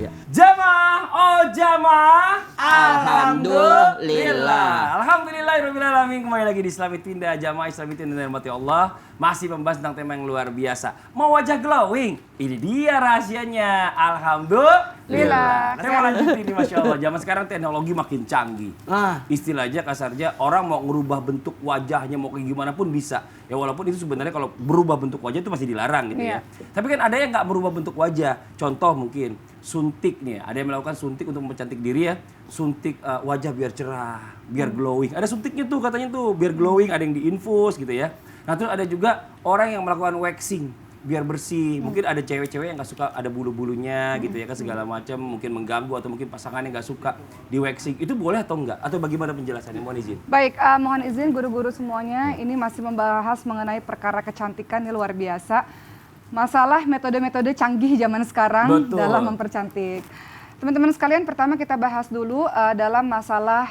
Ya. Jamaah, oh jamaah, Alhamdulillah. Alhamdulillahirrahmanirrahim. Kembali lagi di Islamic Tinda, jamaah Islamic Tinda dan rahmati Allah. Masih membahas tentang tema yang luar biasa. Mau wajah glowing? Ini dia rahasianya. Alhamdulillah. Saya mau lanjutin ini, Masya Allah. Zaman sekarang teknologi makin canggih. Istilahnya kasarnya orang mau ngerubah bentuk wajahnya mau kayak gimana pun bisa. Ya walaupun itu sebenarnya kalau berubah bentuk wajah itu masih dilarang gitu ya. Tapi kan ada yang nggak merubah bentuk wajah. Contoh mungkin suntik nih. Ada yang melakukan suntik untuk mempercantik diri ya. Suntik wajah biar cerah, biar glowing. Ada suntiknya tuh katanya tuh biar glowing. Ada yang diinfus gitu ya. Nah terus ada juga orang yang melakukan waxing biar bersih. Mungkin ada cewek-cewek yang nggak suka ada bulu-bulunya gitu ya kan segala macam. Mungkin mengganggu atau mungkin pasangannya nggak suka di waxing. Itu boleh atau enggak? Atau bagaimana penjelasannya? Mohon izin. Baik, mohon izin guru-guru semuanya. Ini masih membahas mengenai perkara kecantikan ini luar biasa. Masalah metode-metode canggih zaman sekarang dalam mempercantik. Teman-teman sekalian, pertama kita bahas dulu dalam masalah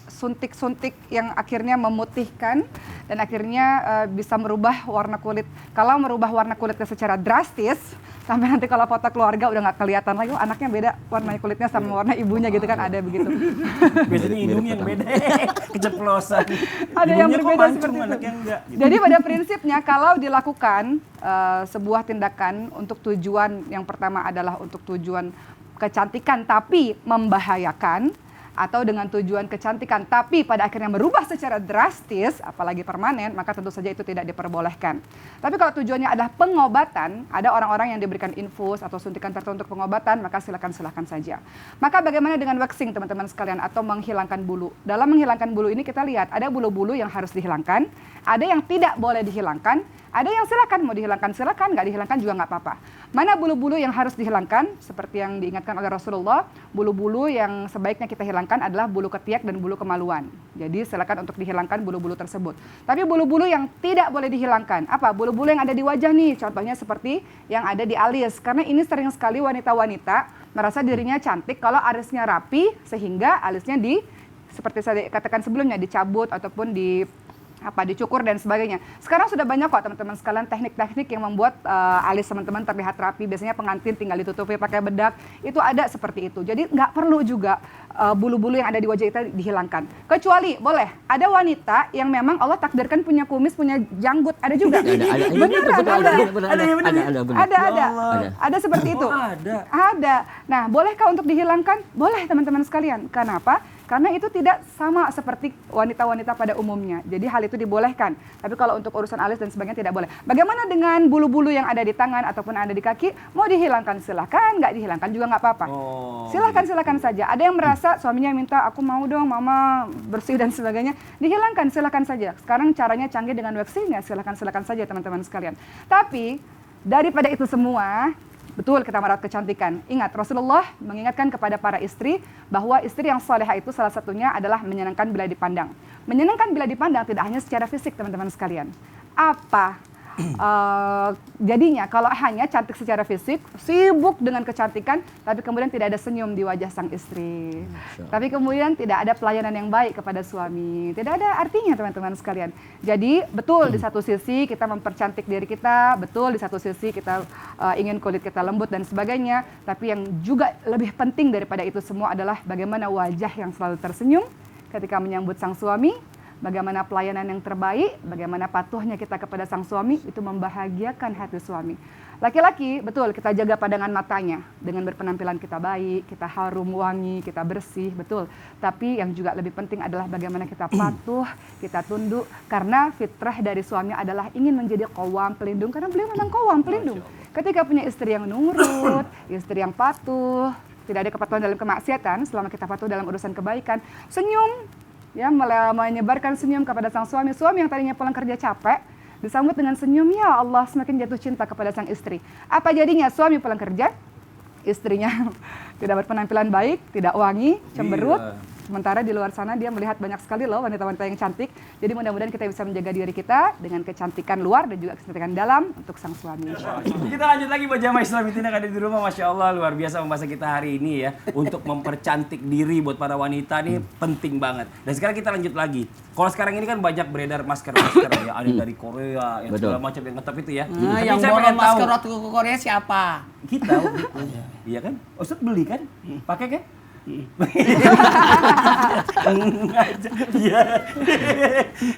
suntik-suntik yang akhirnya memutihkan dan akhirnya bisa merubah warna kulit. Kalau merubah warna kulitnya secara drastis, sampai nanti kalau foto keluarga udah nggak kelihatan lagi, anaknya beda warna kulitnya sama warna ibunya gitu kan, ada begitu. Biasanya hidungnya yang beda, keceplosan. Ada yang berbeda seperti itu. Enggak, gitu. Jadi pada prinsipnya kalau dilakukan sebuah tindakan untuk tujuan yang pertama adalah untuk tujuan kecantikan tapi membahayakan, atau dengan tujuan kecantikan tapi pada akhirnya merubah secara drastis, apalagi permanen, maka tentu saja itu tidak diperbolehkan. Tapi kalau tujuannya adalah pengobatan, ada orang-orang yang diberikan infus atau suntikan tertentu untuk pengobatan, maka silakan saja. Maka bagaimana dengan waxing teman-teman sekalian atau menghilangkan bulu? Dalam menghilangkan bulu ini kita lihat ada bulu-bulu yang harus dihilangkan, ada yang tidak boleh dihilangkan, ada yang silakan mau dihilangkan silakan, nggak dihilangkan juga nggak apa-apa. Mana bulu-bulu yang harus dihilangkan? Seperti yang diingatkan oleh Rasulullah, bulu-bulu yang sebaiknya kita hilangkan adalah bulu ketiak dan bulu kemaluan. Jadi silakan untuk dihilangkan bulu-bulu tersebut. Tapi bulu-bulu yang tidak boleh dihilangkan, apa? Bulu-bulu yang ada di wajah nih, contohnya seperti yang ada di alis. Karena ini sering sekali wanita-wanita merasa dirinya cantik kalau alisnya rapi sehingga alisnya seperti saya katakan sebelumnya dicabut ataupun dicukur dan sebagainya. Sekarang sudah banyak kok teman-teman sekalian teknik-teknik yang membuat alis teman-teman terlihat rapi. Biasanya pengantin tinggal ditutupi pakai bedak. Itu ada seperti itu. Jadi nggak perlu juga bulu-bulu yang ada di wajah kita dihilangkan. Kecuali boleh ada wanita yang memang Allah takdirkan punya kumis, punya janggut. Ada juga. Ada seperti itu. Ada. Nah, bolehkah untuk dihilangkan? Boleh teman-teman sekalian. Kenapa? Karena itu tidak sama seperti wanita-wanita pada umumnya. Jadi hal itu dibolehkan. Tapi kalau untuk urusan alis dan sebagainya tidak boleh. Bagaimana dengan bulu-bulu yang ada di tangan ataupun ada di kaki? Mau dihilangkan silahkan, nggak dihilangkan juga nggak apa-apa. Silakan saja. Ada yang merasa suaminya minta, aku mau dong mama bersih dan sebagainya. Dihilangkan silahkan saja. Sekarang caranya canggih dengan waxing ya, silahkan saja teman-teman sekalian. Tapi daripada itu semua, betul kita merawat kecantikan. Ingat, Rasulullah mengingatkan kepada para istri bahwa istri yang salehah itu salah satunya adalah menyenangkan bila dipandang. Menyenangkan bila dipandang tidak hanya secara fisik teman-teman sekalian. Apa jadinya kalau hanya cantik secara fisik, sibuk dengan kecantikan, tapi kemudian tidak ada senyum di wajah sang istri. Tapi kemudian tidak ada pelayanan yang baik kepada suami. Tidak ada artinya teman-teman sekalian. Jadi betul di satu sisi kita mempercantik diri kita, betul di satu sisi kita ingin kulit kita lembut dan sebagainya. Tapi yang juga lebih penting daripada itu semua adalah bagaimana wajah yang selalu tersenyum ketika menyambut sang suami. Bagaimana pelayanan yang terbaik, bagaimana patuhnya kita kepada sang suami, itu membahagiakan hati suami. Laki-laki, betul kita jaga pandangan matanya dengan berpenampilan kita baik, kita harum wangi, kita bersih, betul. Tapi yang juga lebih penting adalah bagaimana kita patuh, kita tunduk. Karena fitrah dari suami adalah ingin menjadi qawwam, pelindung, karena beliau memang qawwam, pelindung. Ketika punya istri yang nurut, istri yang patuh, tidak ada kepatuhan dalam kemaksiatan, selama kita patuh dalam urusan kebaikan, senyum, ya, menyebarkan senyum kepada sang suami. Suami yang tadinya pulang kerja capek, disambut dengan senyum, ya Allah semakin jatuh cinta kepada sang istri. Apa jadinya? Suami pulang kerja, istrinya tidak berpenampilan baik, tidak wangi, cemberut, Sementara di luar sana dia melihat banyak sekali loh wanita-wanita yang cantik. Jadi mudah-mudahan kita bisa menjaga diri kita dengan kecantikan luar dan juga kecantikan dalam untuk sang suami. Kita lanjut lagi buat jamaah Islam itu yang ada di rumah. Masya Allah luar biasa pembahasan kita hari ini ya. Untuk mempercantik diri buat para wanita nih penting banget. Dan sekarang kita lanjut lagi. Kalau sekarang ini kan banyak beredar masker-masker ya. Ada dari Korea, yang segala macam yang ngetop itu ya. Nah, Tapi yang saya borong pengen tahu. masker waktu ke Korea siapa? Kita waktu itu. Iya kan? Ustadz beli kan? Pakai kan? Iya.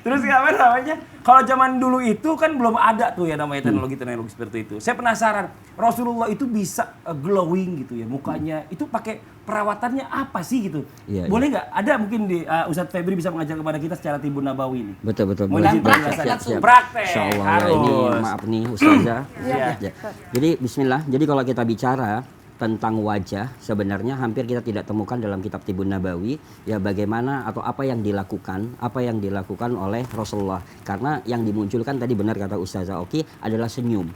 Terus apa namanya? Kalau zaman dulu itu kan belum ada tuh ya namanya teknologi seperti itu. Saya penasaran, Rasulullah itu bisa glowing gitu ya mukanya. Itu pakai perawatannya apa sih gitu? Iya, Boleh nggak? Ada mungkin di Ustadz Febri bisa mengajar kepada kita secara Tibun Nabawi ini. Betul. Mau Boleh. izin praktek penjelasan? langsung. Praktek. Insya Allah ya, harus. ini maaf nih Ustazah. Iya. Ya. Jadi Bismillah. Jadi kalau kita bicara tentang wajah, sebenarnya hampir kita tidak temukan dalam kitab Tibun Nabawi ya bagaimana atau apa yang dilakukan oleh Rasulullah. Karena yang dimunculkan tadi benar kata Ustazah Oki adalah senyum.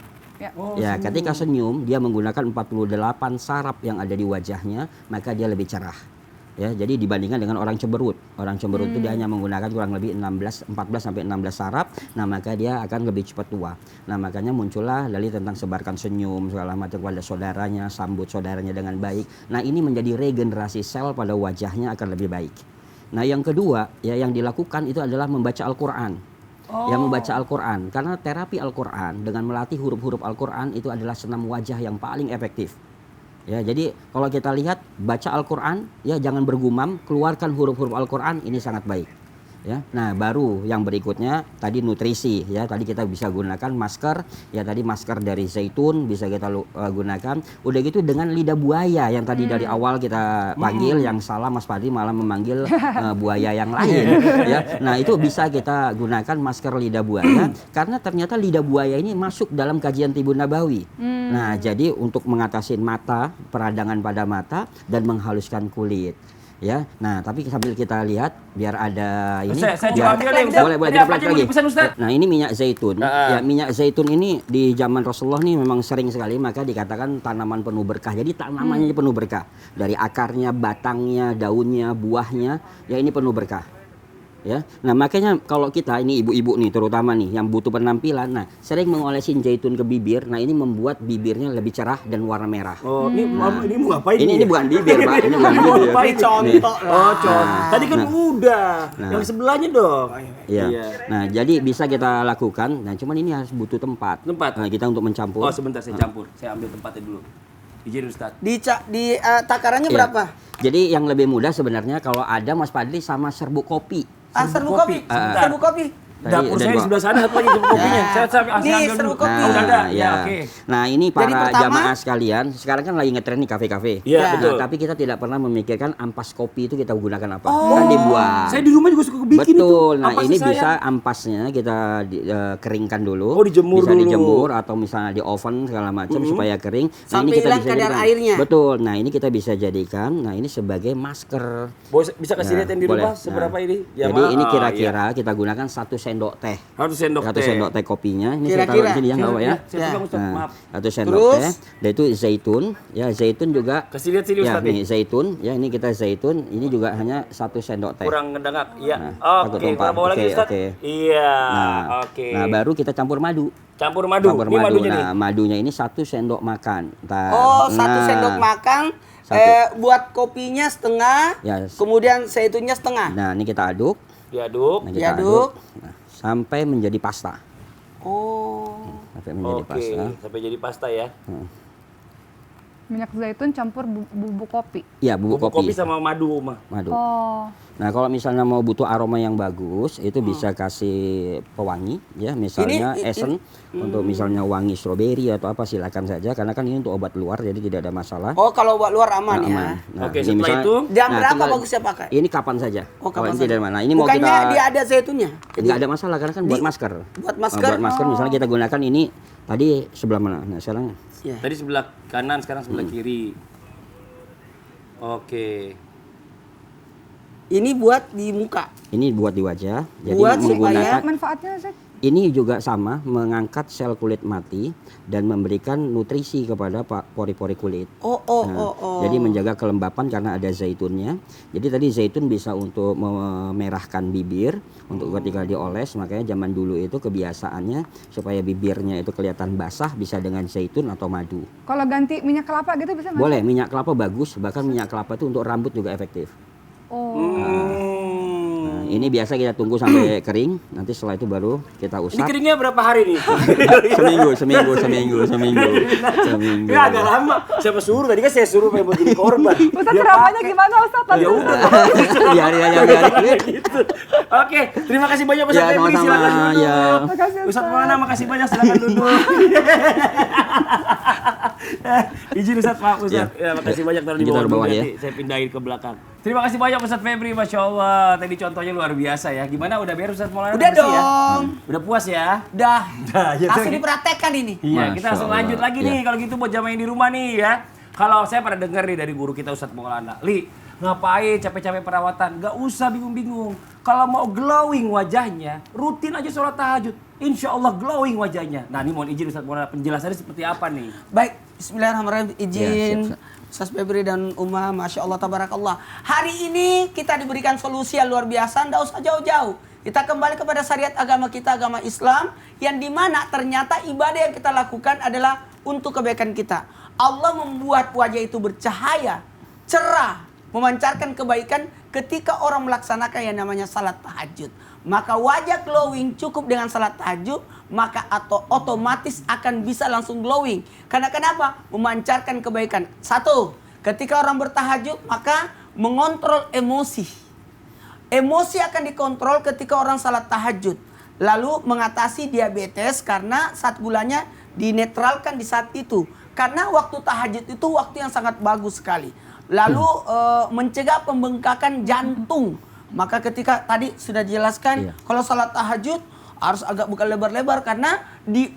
Ya, ketika senyum dia menggunakan 48 saraf yang ada di wajahnya, maka dia lebih cerah. Ya, jadi dibandingkan dengan orang cemberut. Orang cemberut itu dia hanya menggunakan kurang lebih 14 sampai 16 saraf, nah maka dia akan lebih cepat tua. Nah, makanya muncullah dalil tentang sebarkan senyum segala macam kepada saudaranya, sambut saudaranya dengan baik. Nah, ini menjadi regenerasi sel pada wajahnya akan lebih baik. Nah, yang kedua ya yang dilakukan itu adalah membaca Al-Qur'an. Yang membaca Al-Qur'an, karena terapi Al-Qur'an dengan melatih huruf-huruf Al-Qur'an itu adalah senam wajah yang paling efektif. Ya, jadi kalau kita lihat baca Al-Qur'an ya jangan bergumam, keluarkan huruf-huruf Al-Qur'an, ini sangat baik. Ya. Nah, baru yang berikutnya tadi nutrisi ya. Tadi kita bisa gunakan masker, ya tadi masker dari zaitun bisa kita gunakan. Udah gitu dengan lidah buaya yang tadi dari awal kita panggil, yang salah Mas Fadli malah memanggil buaya yang lain ya. Nah, itu bisa kita gunakan masker lidah buaya karena ternyata lidah buaya ini masuk dalam kajian Tibun Nabawi. Nah, jadi untuk mengatasi mata, peradangan pada mata dan menghaluskan kulit. Ya, nah tapi sambil kita lihat biar ada ini. Saya coba ambil deh, Ustaz. Boleh Tadi apa kita aja lagi. mau dipesan, Ustaz? Nah, ini minyak zaitun. Ya, minyak zaitun ini di zaman Rasulullah nih memang sering sekali maka dikatakan tanaman penuh berkah. Jadi tanamannya penuh berkah. Dari akarnya, batangnya, daunnya, buahnya, ya ini penuh berkah. Ya, nah makanya kalau kita ini ibu-ibu nih terutama nih yang butuh penampilan, nah sering mengolesin zaitun ke bibir, nah ini membuat bibirnya lebih cerah dan warna merah. Oh, ini mau ngapain? Ini bukan bibir Pak, ini bukan bibir. Ngapain contoh? Oh, contoh. Tadi kan Nah. udah. Yang sebelahnya dong. Iya. Nah, jadi bisa kita lakukan. Nah, cuman ini harus butuh tempat. Tempat. Nah, kita untuk mencampur. Oh, sebentar saya campur. Saya ambil tempatnya dulu. Izin Ustaz. Di takarannya Iya. berapa? Jadi yang lebih mudah sebenarnya kalau ada Mas Fadli sama serbuk kopi. Serbuk kopi. Sebentar. Serbuk kopi. Dapur Tadi saya di bawa. sebelah sana satu lagi serbuk kopinya. Saya Nih, ambil dulu. serbuk kopi. Oh, udah ada. Ya, ya. oke. Nah, ini Jadi para pertama- jamaah sekalian, sekarang kan lagi ngetren nih kafe-kafe. Iya, Ya. betul. Nah, tapi kita tidak pernah memikirkan ampas kopi itu kita gunakan apa. Kan dibuat. Saya di rumah juga suka bikin itu. Betul. Nah, Ampasnya ini saya. bisa ampasnya kita keringkan dulu. Oh, dijemur bisa dulu. dijemur atau misalnya di oven segala macam supaya kering. Nah, Sampai hilang kadar jadikan. airnya. Betul. Nah, ini kita bisa jadikan. Nah, ini sebagai masker. Bisa kasih Ya, lihat yang di boleh. rumah seberapa Nah, ini? Ya, jadi ini iya. kira-kira kita gunakan 1 sendok teh. 1 sendok 1 teh. sendok teh kopinya. Ini saya taruh Kira-kira. di sini ya nggak apa ya. Saya pegang Ustaz, Nah, maaf. 1 sendok Terus? teh. Dan itu zaitun. Ya, zaitun juga. Kasih lihat sini Ya, Ustaz nih. nih zaitun. Ya, ini kita zaitun. Ini juga hanya 1 sendok teh. Kurang ngedangak. Iya. Nah, takut Oke, tumpah. kita bawa lagi Oke, Ustaz. oke. Iya. Nah, Oke. nah, baru kita campur madu. Campur madu. Campur Ini madu. madunya nih. Nah, madunya ini 1 sendok makan. Ntar. Oh, 1 Nah, sendok makan. Satu. Buat kopinya setengah. Ya. Kemudian zaitunnya setengah. Nah, ini kita aduk. Diaduk. Nah, kita Diaduk. Nah, sampai menjadi pasta. Oh. Sampai menjadi Oke, pasta. sampai jadi pasta ya. Minyak zaitun campur bubuk kopi. Ya, bubuk kopi. sama madu, mah. Madu. Oh, Nah, kalau misalnya mau butuh aroma yang bagus, itu bisa kasih pewangi, ya, misalnya Ini- esen untuk misalnya wangi stroberi atau apa silakan saja, karena kan ini untuk obat luar, jadi tidak ada masalah. Oh, kalau buat luar aman Nah, ya. aman. Nah, Oke, ini setelah misalnya- itu, Jam nah, berapa tinggal- bagusnya pakai? Ini kapan saja. Oh, Kalau kapan ini saja? dari mana? Ini mau Bukannya kita dia ada zaitunnya? nggak ada masalah karena kan buat masker. Buat Nah, masker? buat masker misalnya kita gunakan ini tadi sebelah mana? Nah, sekarang Ya. Tadi sebelah kanan, sekarang sebelah kiri. Oke. Ini buat di muka. ini buat di wajah. Jadi Buat menggunakan supaya- manfaatnya Zek? Ini juga sama, mengangkat sel kulit mati dan memberikan nutrisi kepada pori-pori kulit. Jadi menjaga kelembapan karena ada zaitunnya. Jadi tadi zaitun bisa untuk memerahkan bibir, untuk ketika dioles. Makanya zaman dulu itu kebiasaannya supaya bibirnya itu kelihatan basah bisa dengan zaitun atau madu. Kalau ganti minyak kelapa gitu bisa nggak? Boleh, minyak kelapa bagus. Bahkan minyak kelapa itu untuk rambut juga efektif. Nah, ini biasa kita tunggu sampai kering, nanti setelah itu baru kita Ini usap. keringnya berapa hari nih? seminggu. Ya agak lama. Siapa suruh? Tadi kan saya suruh pengen buat jadi korban. Ustaz ceramahnya gimana Ustaz? Ya udah. Biarin. Gitu. Oke, terima kasih banyak Ustaz Ya, Febri. sama-sama. Silakan duduk. Ya. Makasih, Ustaz Ustaz. Maulana, makasih banyak, silakan duduk. Izin Ustaz, maaf Ustaz. Ya, makasih banyak taruh di Kita bawah taruh bawah dulu, ya. nanti saya pindahin ke belakang. Terima kasih banyak Ustaz Febri, Masya Allah. Tadi contohnya luar biasa ya. Gimana, udah beres Ustaz Maulana? Udah Bersih ya? dong. Udah puas ya? Dah. ya, Langsung oke. dipraktekkan ini. Iya, kita Masya langsung Allah. lanjut lagi nih kalau gitu buat jamaah yang di rumah nih ya. Kalau saya pernah dengar nih dari guru kita Ustadz Maulana, Li, ngapain capek-capek perawatan? Gak usah bingung-bingung. Kalau mau glowing wajahnya, rutin aja sholat tahajud. Insya Allah glowing wajahnya. Nah ini mohon izin Ustadz Maulana, penjelasannya seperti apa nih? Baik, bismillahirrahmanirrahim. Izin Ya, siap. Ustaz Febri dan Uma, Masya Allah, Tabarakallah. Hari ini kita diberikan solusi yang luar biasa, tidak usah jauh-jauh. Kita kembali kepada syariat agama kita, agama Islam, yang dimana ternyata ibadah yang kita lakukan adalah untuk kebaikan kita. Allah membuat wajah itu bercahaya, cerah, memancarkan kebaikan ketika orang melaksanakan yang namanya salat tahajud. Maka wajah glowing cukup dengan salat tahajud, maka atau otomatis akan bisa langsung glowing. Karena kenapa? Memancarkan kebaikan. Satu, ketika orang bertahajud maka mengontrol emosi. Emosi akan dikontrol ketika orang salat tahajud. Lalu mengatasi diabetes karena saat gulanya dinetralkan di saat itu. Karena waktu tahajud itu waktu yang sangat bagus sekali. Lalu mencegah pembengkakan jantung. Maka ketika tadi sudah dijelaskan, kalau salat tahajud harus agak buka lebar-lebar karena di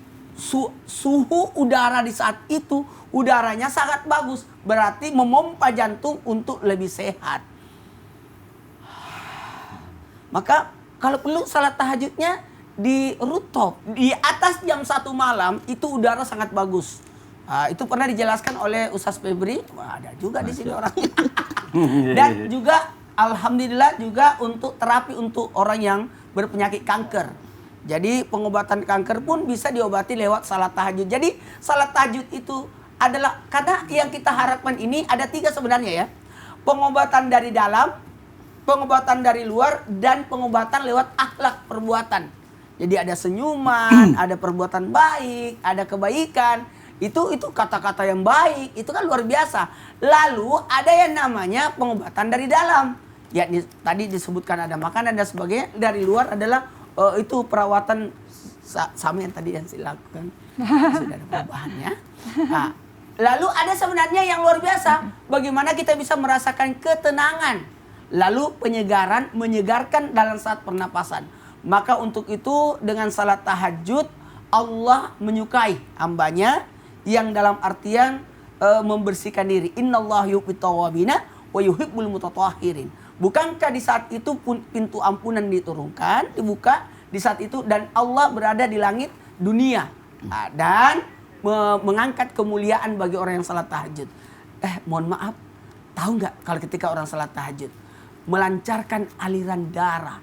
suhu udara di saat itu udaranya sangat bagus. Berarti memompa jantung untuk lebih sehat. Maka kalau perlu salat tahajudnya di rooftop, di atas jam 1 malam itu udara sangat bagus. Itu pernah dijelaskan oleh Ustaz Febri. Wah, ada juga di sini orangnya. Dan juga alhamdulillah juga untuk terapi untuk orang yang berpenyakit kanker. Jadi pengobatan kanker pun bisa diobati lewat salat tahajud. Jadi salat tahajud itu adalah, karena yang kita harapkan ini ada 3 sebenarnya ya. Pengobatan dari dalam, pengobatan dari luar, dan pengobatan lewat akhlak perbuatan. Jadi ada senyuman, ada perbuatan baik, ada kebaikan. Itu kata-kata yang baik, itu kan luar biasa. Lalu ada yang namanya pengobatan dari dalam. Ya tadi disebutkan ada makanan dan sebagainya. Dari luar adalah itu perawatan sama yang tadi yang saya lakukan. Sudah ada perubahannya. Nah, lalu ada sebenarnya yang luar biasa. Bagaimana kita bisa merasakan ketenangan. Lalu penyegaran, menyegarkan dalam saat pernapasan. Maka untuk itu dengan salat tahajud Allah menyukai hambanya yang dalam artian membersihkan diri. Innallaha yuhibbut tawwabina wa yuhibbul mutatahhirin. Bukankah di saat itu pun pintu ampunan diturunkan, dibuka di saat itu, dan Allah berada di langit dunia dan mengangkat kemuliaan bagi orang yang salat tahajud. Mohon maaf, tahu nggak kalau ketika orang salat tahajud melancarkan aliran darah,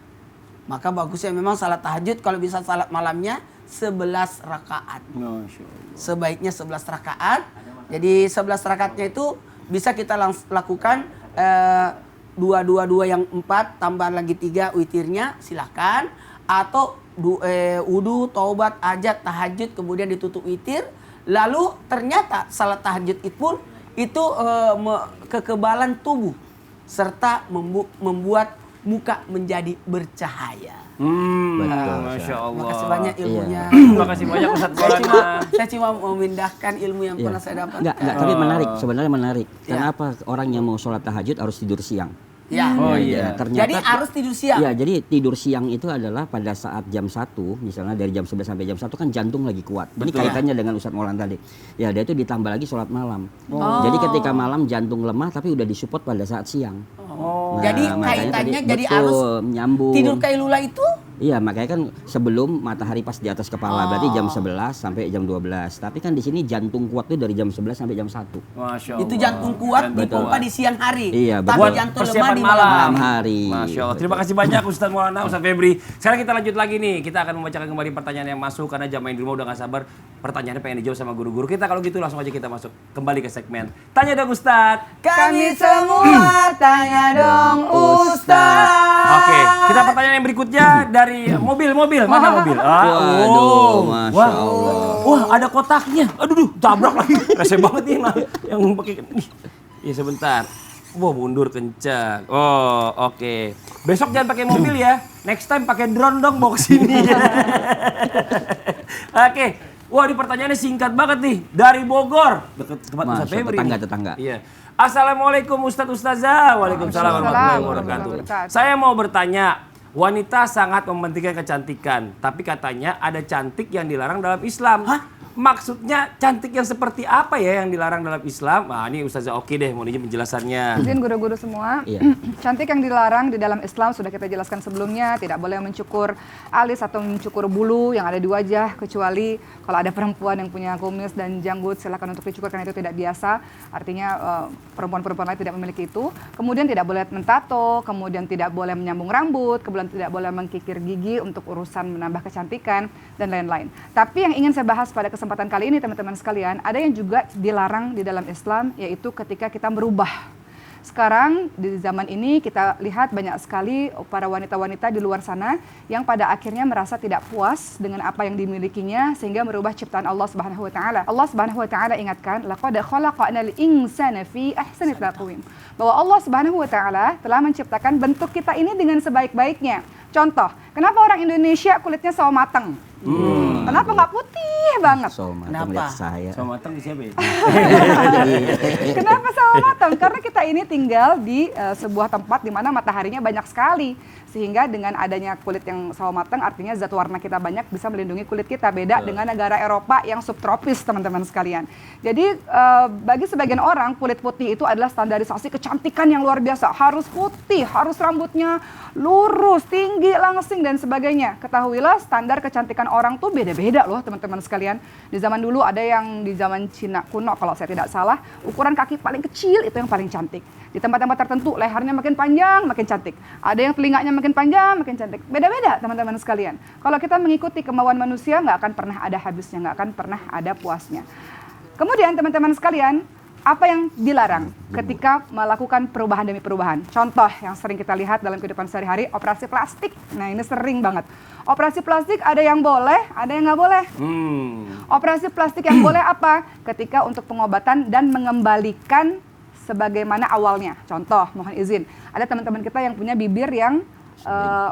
maka bagusnya memang salat tahajud kalau bisa salat malamnya 11 rakaat. Sebaiknya 11 rakaat. Jadi 11 rakaatnya itu bisa kita lakukan 2 yang 4 tambah lagi 3 witirnya silahkan, atau wudu, taubat, hajat, tahajud kemudian ditutup witir. Lalu ternyata salat tahajud itu pun itu kekebalan tubuh serta membuat muka menjadi bercahaya. Masya Allah. Makasih banyak ilmunya. Terima kasih banyak Ustadz Maulana. Saya cuma memindahkan ilmu yang pernah saya dapat. Enggak, tapi menarik, sebenarnya menarik. Kenapa orang yang mau sholat tahajud harus tidur siang? Ya. Oh iya. Ternyata, Jadi harus tidur siang. Ya, jadi tidur siang itu adalah pada saat jam 1, misalnya dari jam 11 sampai jam 1 kan jantung lagi kuat. Ini kaitannya dengan Ustadz Maulana tadi. Ya, dia itu ditambah lagi sholat malam. Jadi ketika malam jantung lemah tapi udah disupport pada saat siang. Jadi makanya kaitannya tadi, jadi betul, harus nyambung. tidur kailula itu Iya, makanya kan sebelum matahari pas di atas kepala, berarti jam 11 sampai jam 12. Tapi kan di sini jantung kuat tuh dari jam 11 sampai jam 1. Masya Allah. Itu jantung kuat dipompa di siang hari. Iya, Tapi betul. jantung lemah Persiapan di malam. malam. hari. Masya Allah. Terima kasih banyak Ustaz Maulana, Ustaz Febri. Sekarang kita lanjut lagi nih. Kita akan membacakan kembali pertanyaan yang masuk karena jamaah di rumah udah gak sabar. Pertanyaannya pengen dijawab sama guru-guru kita. Kalau gitu langsung aja kita masuk kembali ke segmen Tanya Dong Ustaz. Kami semua tanya dong Ustaz. Oke, kita pertanyaan yang berikutnya dari mobil. Mana mobil? Waduh, Masya Allah. Wah, ada kotaknya. Aduh, tabrak lagi. Rese banget nih yang pakai. Iya sebentar. Wah, mundur kencang. Oh, oke. Besok jangan pakai mobil ya. Next time pakai drone dong bawa ke sini. Oke. Wah, ini pertanyaannya singkat banget nih. Dari Bogor. Dekat tempat Ustaz Masya, Febri. tetangga. Iya. Assalamualaikum Ustadz Ustazah. Waalaikumsalam warahmatullahi wabarakatuh. Saya mau bertanya, wanita sangat mementingkan kecantikan, tapi katanya ada cantik yang dilarang dalam Islam. Maksudnya cantik yang seperti apa ya yang dilarang dalam Islam? Nah, ini Ustazah Oki deh, mau penjelasannya. Izin guru-guru semua, Iya. cantik yang dilarang di dalam Islam sudah kita jelaskan sebelumnya, tidak boleh mencukur alis atau mencukur bulu yang ada di wajah, kecuali kalau ada perempuan yang punya kumis dan janggut silakan untuk dicukur karena itu tidak biasa, artinya perempuan-perempuan lain tidak memiliki itu. Kemudian tidak boleh mentato, kemudian tidak boleh menyambung rambut, kemudian tidak boleh mengkikir gigi untuk urusan menambah kecantikan dan lain-lain. Tapi yang ingin saya bahas pada kesempatan kali ini teman-teman sekalian, ada yang juga dilarang di dalam Islam, yaitu ketika kita merubah. Sekarang di zaman ini kita lihat banyak sekali para wanita-wanita di luar sana yang pada akhirnya merasa tidak puas dengan apa yang dimilikinya sehingga merubah ciptaan Allah Subhanahu wa taala. Allah Subhanahu wa taala ingatkan, laqad khalaqnal insana fi ahsani taqwim. Bahwa Allah Subhanahu wa taala telah menciptakan bentuk kita ini dengan sebaik-baiknya. Contoh, kenapa orang Indonesia kulitnya sawo mateng? Kenapa nggak putih banget? So, Kenapa? lihat saya. Sama matang siapa ya? Kenapa sawo matang? Karena kita ini tinggal di sebuah tempat di mana mataharinya banyak sekali. Sehingga dengan adanya kulit yang sawo matang artinya zat warna kita banyak bisa melindungi kulit kita. Beda dengan negara Eropa yang subtropis teman-teman sekalian. Jadi bagi sebagian orang kulit putih itu adalah standarisasi kecantikan yang luar biasa. Harus putih, harus rambutnya lurus, tinggi, langsing dan sebagainya. Ketahuilah standar kecantikan orang tuh beda-beda loh teman-teman sekalian. Di zaman dulu ada yang di zaman Cina kuno kalau saya tidak salah, ukuran kaki paling kecil itu yang paling cantik. Di tempat-tempat tertentu lehernya makin panjang makin cantik. Ada yang telinganya makin panjang makin cantik. Beda-beda teman-teman sekalian. Kalau kita mengikuti kemauan manusia nggak akan pernah ada habisnya, nggak akan pernah ada puasnya. Kemudian teman-teman sekalian, apa yang dilarang ketika melakukan perubahan demi perubahan? Contoh yang sering kita lihat dalam kehidupan sehari-hari, operasi plastik. Nah ini sering banget. Operasi plastik ada yang boleh, ada yang nggak boleh. Operasi plastik yang boleh apa? Ketika untuk pengobatan dan mengembalikan sebagaimana awalnya. Contoh, mohon izin, ada teman-teman kita yang punya bibir yang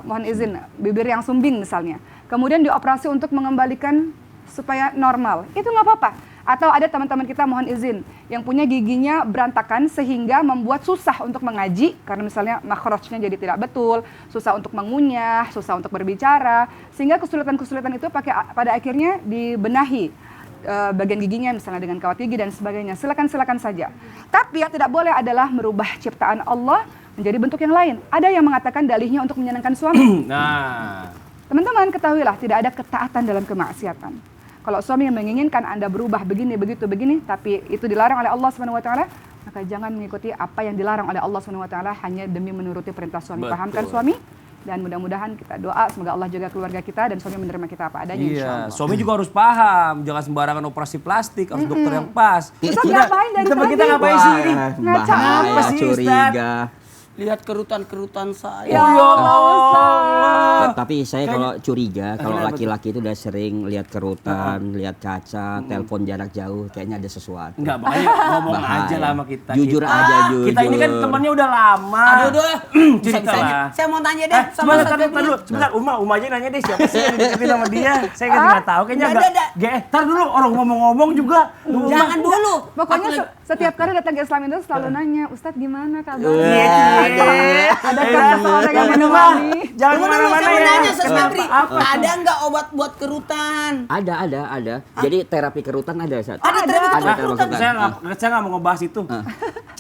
mohon izin, bibir yang sumbing misalnya. Kemudian dioperasi untuk mengembalikan supaya normal. Itu nggak apa-apa. Atau ada teman-teman kita mohon izin yang punya giginya berantakan sehingga membuat susah untuk mengaji karena misalnya makhrajnya jadi tidak betul, susah untuk mengunyah, susah untuk berbicara, sehingga kesulitan-kesulitan itu pada akhirnya dibenahi. Bagian giginya misalnya dengan kawat gigi dan sebagainya. Silakan saja. Tapi yang tidak boleh adalah merubah ciptaan Allah menjadi bentuk yang lain. Ada yang mengatakan dalihnya untuk menyenangkan suami. Nah, Teman-teman ketahuilah tidak ada ketaatan dalam kemaksiatan. Kalau suami yang menginginkan Anda berubah begini, begitu, begini, tapi itu dilarang oleh Allah SWT, maka jangan mengikuti apa yang dilarang oleh Allah SWT hanya demi menuruti perintah suami. Betul. Pahamkan suami, dan mudah-mudahan kita doa semoga Allah jaga keluarga kita dan suami menerima kita apa adanya iya, insyaallah. suami juga harus paham, jangan sembarangan operasi plastik, harus dokter yang pas. Ustaz ngapain dari Kita tadi? ngapain sih ini? Ngaca apa bahaya, sih, Ustaz? curiga. Lihat kerutan-kerutan saya. Ya Allah. Tapi saya kalau curiga, kalau Kenapa laki-laki itu udah sering lihat kerutan, lihat kaca, telepon jarak jauh, kayaknya ada sesuatu. Enggak bahaya, ngomong Bahaya. aja lah sama kita. Jujur aja, jujur. Kita ini kan temannya udah lama. Aduh, Cerita lah. saya mau tanya deh sama Sebentar, Ustaz Febri. dulu. Sebentar, Uma aja nanya deh siapa sih yang deketin sama dia. Saya nggak tahu, kayaknya Nggak agak. ada. Tar dulu, orang ngomong-ngomong juga. Jangan dulu. Pokoknya Aku lagi- setiap kali datang ke Islam itu selalu nanya, Ustadz gimana Iya, kabarnya? Adakah seseorang yang menemani? Jangan Tunggu dulu, kemana-mana saya mau ya. nanya Ustaz Febri. Apa? Ada nggak obat buat kerutan? Ada. Jadi terapi kerutan ada, Ustaz. Ada terapi Ada kerutan. terapi kerutan. Saya nggak mau ngebahas itu.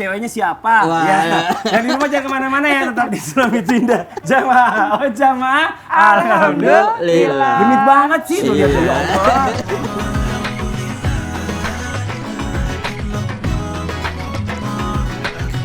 ceweknya siapa. Wah. Ya. Dan di rumah jangan kemana-mana ya, tetap di Islami Twinda. Jamaah, oh jamaah. Alhamdulillah. Genit banget sih tuh dia tuh, ya Iya. Allah.